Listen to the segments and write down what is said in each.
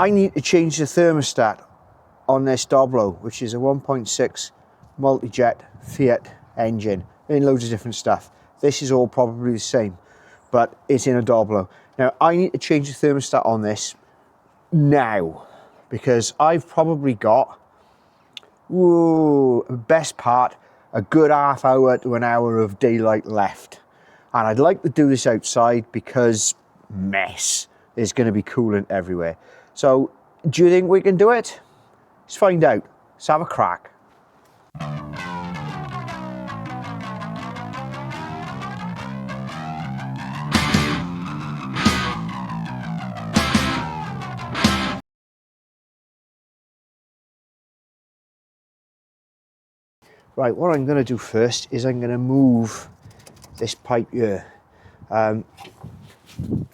I need to change the thermostat on this Doblo, which is a 1.6 Multijet Fiat engine, in loads of different stuff. This is all probably the same, but it's in a Doblo. Now, I need to change the thermostat on this now, because I've probably got, best part, a good half hour to an hour of daylight left. And I'd like to do this outside because mess. There's going to be coolant everywhere. So, do you think we can do it? Let's find out. Let's have a crack. Right, what I'm going to do first is I'm going to move this pipe here,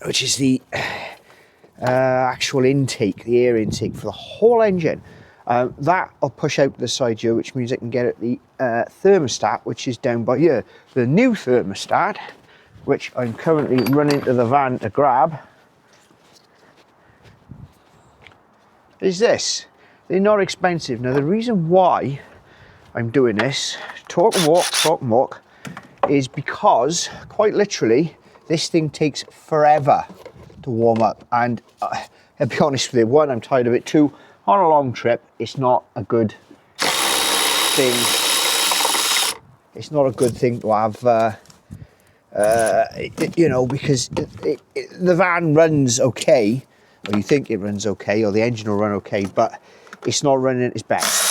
which is the actual intake, the air intake for the whole engine. That I'll push out to the side here, which means I can get at the thermostat, which is down by here. The new thermostat, which I'm currently running to the van to grab, is this. They're not expensive. Now, the reason why I'm doing this, talk and walk, is because, quite literally, this thing takes forever to warm up. And I'll be honest with you, one, I'm tired of it. Two, on a long trip, it's not a good thing. It's not a good thing to have, you know, because the van runs okay, or you think it runs okay, or the engine will run okay, but it's not running at its best.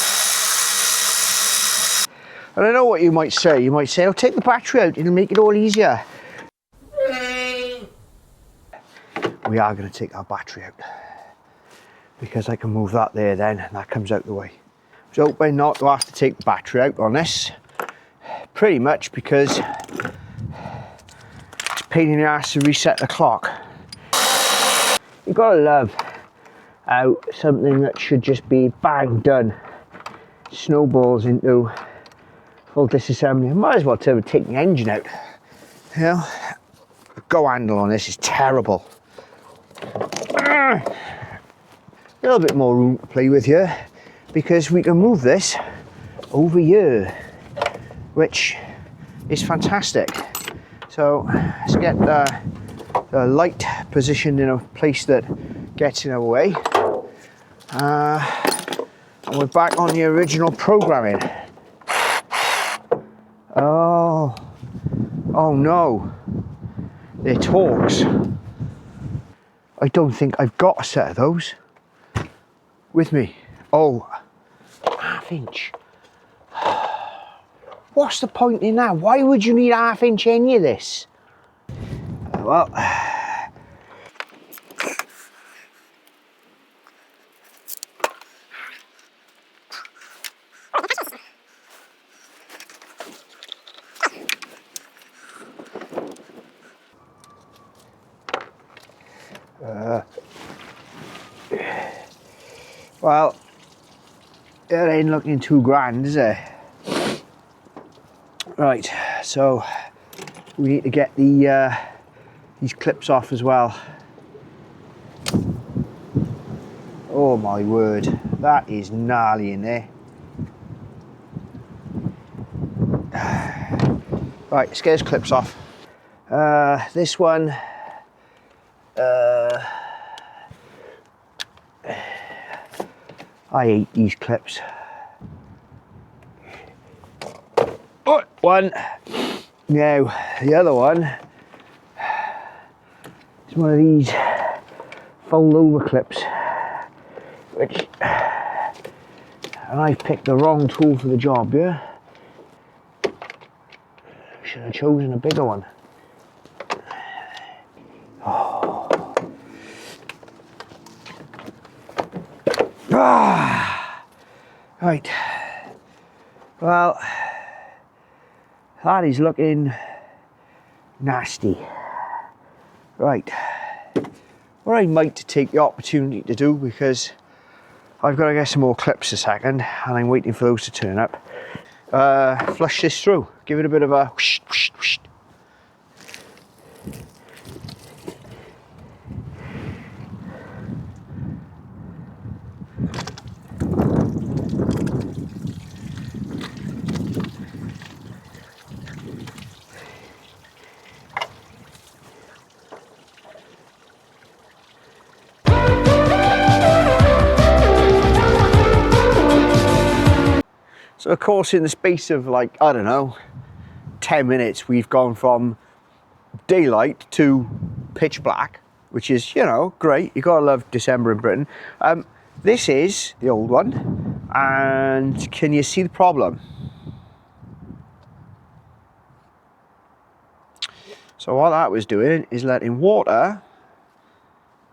And I know what you might say. You might say, "Oh, take the battery out, it'll make it all easier." We are going to take our battery out, because I can move that there then, and that comes out the way. So hoping not to have to take the battery out on this, pretty much because it's a pain in the ass to reset the clock. You've got to love how something that should just be bang done snowballs into full disassembly. I might as well take the engine out. You know, the go handle on this is terrible. A little bit more room to play with here, because we can move this over here, which is fantastic. So let's get the light positioned in a place that gets in our way, and we're back on the original programming. Oh no, they're Torx. I don't think I've got a set of those with me. Oh, half-inch. What's the point in that? Why would you need half-inch any of this? Well, well, it ain't looking too grand, is it? Right, so we need to get the these clips off as well. Oh my word, that is gnarly in there. Right, let's get his clips off. This one, I hate these clips. Oh, one. Now, the other one is one of these fold over clips, which, and I've picked the wrong tool for the job, yeah? Should have chosen a bigger one. Oh. Ah. Right. Well, that is looking nasty. Right. What I might take the opportunity to do, because I've got to get some more clips a second, and I'm waiting for those to turn up. Flush this through. Give it a bit of a whoosh, whoosh, whoosh. So of course in the space of like, I don't know, 10 minutes, we've gone from daylight to pitch black, which is, you know, great. You gotta love December in Britain. This is the old one, and can you see the problem? So what that was doing is letting water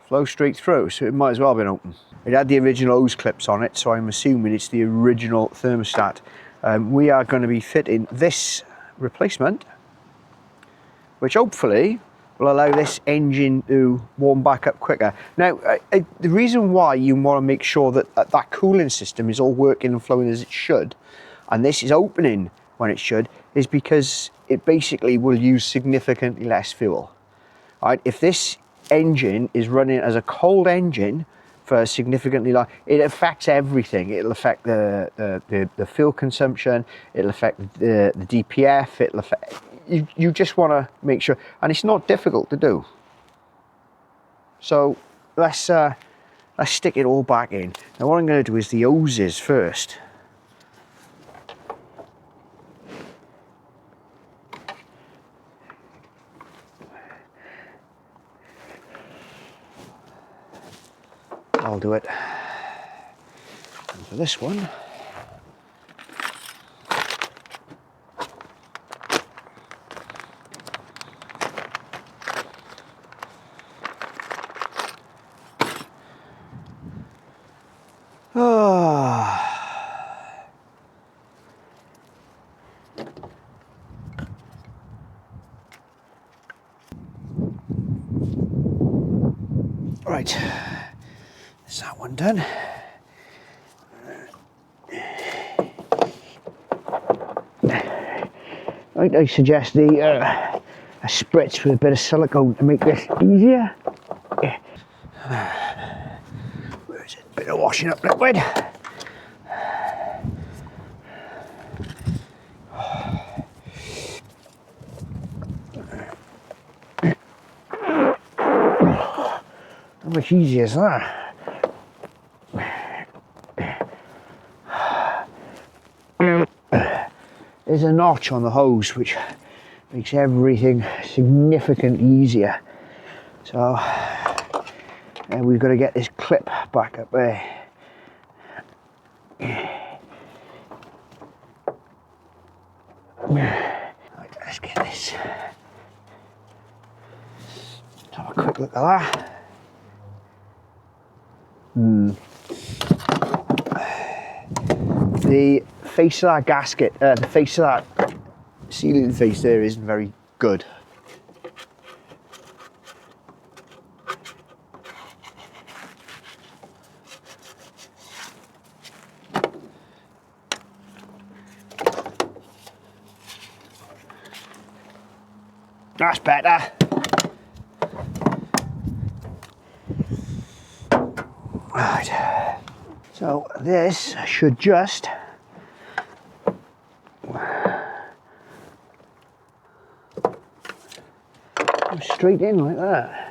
flow straight through, so it might as well have been open. It had the original hose clips on it, so I'm assuming it's the original thermostat. We are going to be fitting this replacement, which hopefully will allow this engine to warm back up quicker. Now, the reason why you want to make sure that that cooling system is all working and flowing as it should, and this is opening when it should, is because it basically will use significantly less fuel. Right? If this engine is running as a cold engine for significantly long, it affects everything. It'll affect the fuel consumption, it'll affect the DPF, it'll affect, you just want to make sure, and it's not difficult to do. So let's stick it all back in. Now what I'm going to do is the hoses first. I'll do it. And for this one, right, there's that one done. I suggest a spritz with a bit of silicone to make this easier. Where is it? Bit of washing up liquid. How much easier is that? There's a notch on the hose which makes everything significantly easier. So we've got to get this clip back up there. Right, let's get this. Have a quick look at that. The face of that gasket, the face of that sealing face there isn't very good. That's better. Right. So this should just go straight in like that.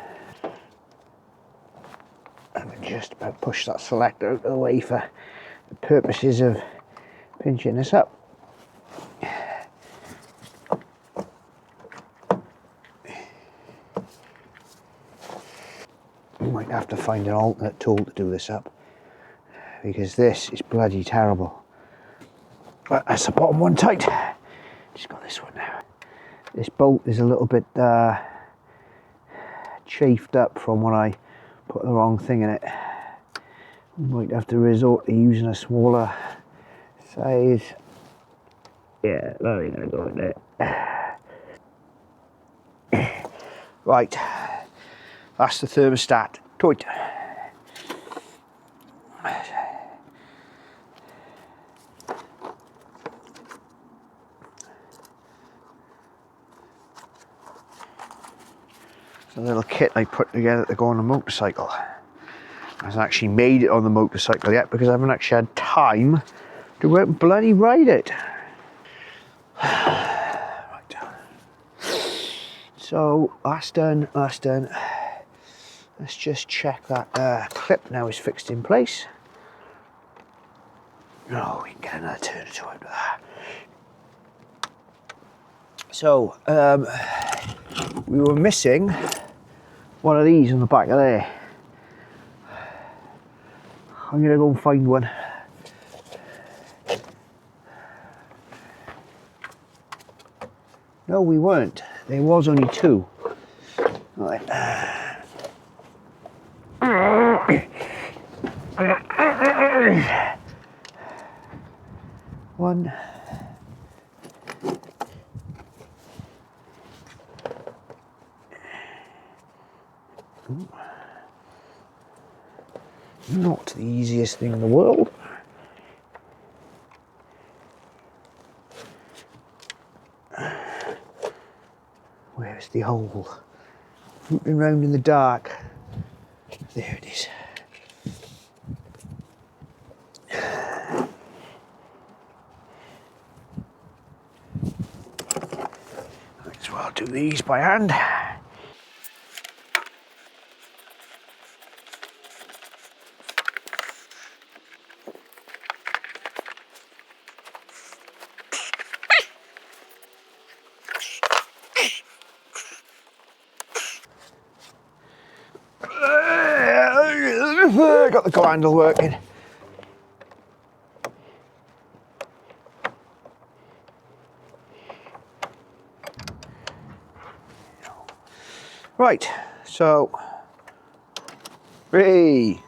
And just about push that selector out of the way for the purposes of pinching this up. We might have to find an alternate tool to do this up, because this is bloody terrible. But that's the bottom one tight. Just got this one now. This bolt is a little bit chafed up from when I put the wrong thing in it. Might have to resort to using a smaller size. Yeah, that ain't gonna go in there. Right, that's the thermostat. Tight. It's a little kit I put together to go on a motorcycle. I haven't actually made it on the motorcycle yet because I haven't actually had time to go out and bloody ride it. Right. So that's done, that's done. Let's just check that clip now is fixed in place. No, we can get another turn or two out of that. So, we were missing one of these on the back of there. I'm going to go and find one. No, we weren't. There was only two. Right. One. Not the easiest thing in the world. Where's the hole? Rooting around in the dark. There it is. Might as well do these by hand. Got the go handle working. Right, so 3.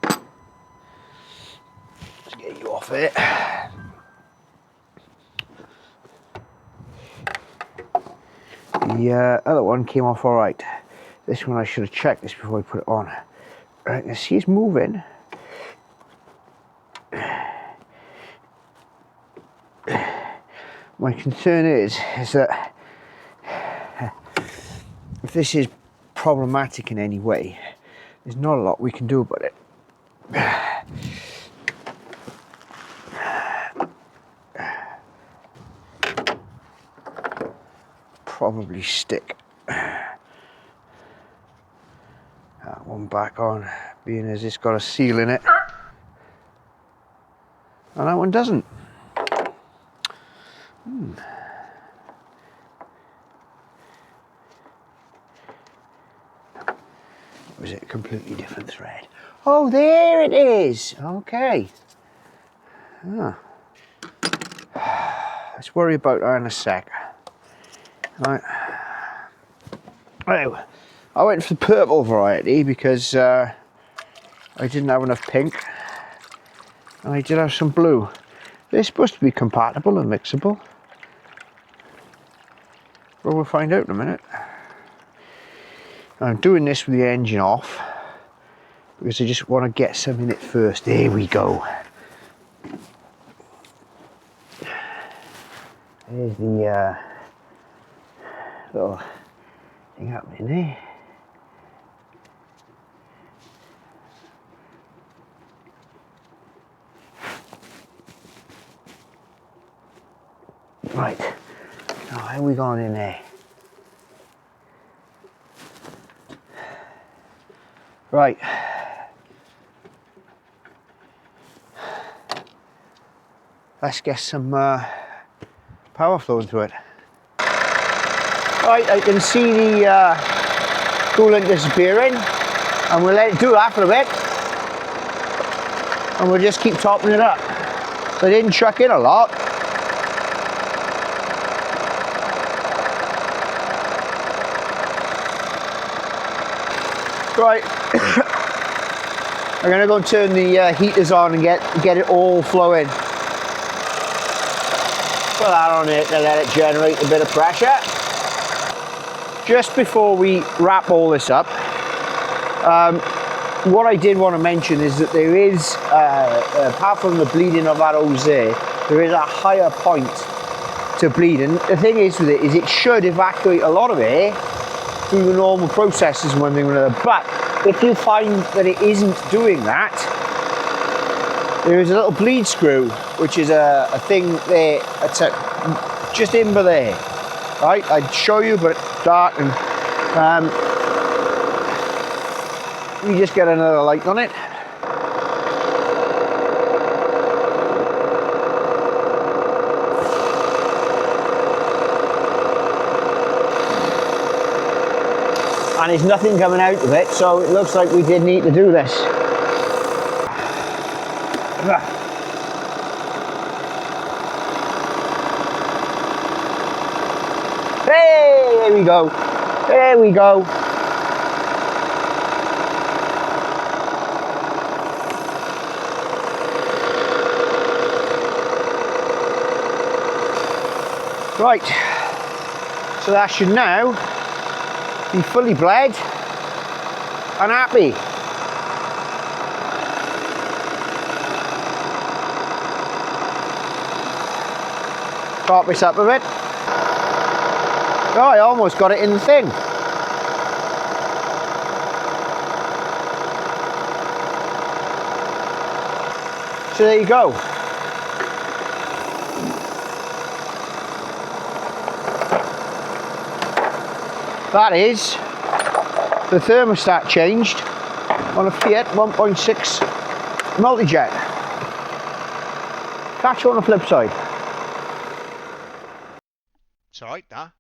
Let's get you off it. The other one came off all right. This one I should have checked this before I put it on. Right, you see it's moving. My concern is that if this is problematic in any way, there's not a lot we can do about it. Probably stick that one back on, being as it's got a seal in it, and that one doesn't. Or is it a completely different thread? Oh, there it is. Okay. Let's worry about that in a sec. Right. Well, I went for the purple variety because I didn't have enough pink, and I did have some blue. They're supposed to be compatible and mixable. Well, we'll find out in a minute. I'm doing this with the engine off because I just want to get some in it first. There we go. There's the little thing happening there. Right, now how are we going in there? Right. Let's get some power flow into it. Right, I can see the coolant disappearing, and we'll let it do that for a bit, and we'll just keep topping it up. So I didn't chuck in a lot. Right, I'm gonna go and turn the heaters on and get it all flowing. Put that on it to let it generate a bit of pressure. Just before we wrap all this up, what I did want to mention is that there is, apart from the bleeding of that hose there is a higher point to bleed. And the thing is with it is it should evacuate a lot of air through the normal processes and one thing or another. But if you find that it isn't doing that, there is a little bleed screw, which is a thing there, it's just in by there. Right, I'd show you, but it's dark, and you just get another light on it. and there's nothing coming out of it, so it looks like we did need to do this. Hey, there we go. There we go. Right, so that should now be fully bled and happy. Top this up a bit. Oh, I almost got it in the thing. So there you go. That is the thermostat changed on a Fiat 1.6 Multijet. Catch you on the flip side. It's alright, that.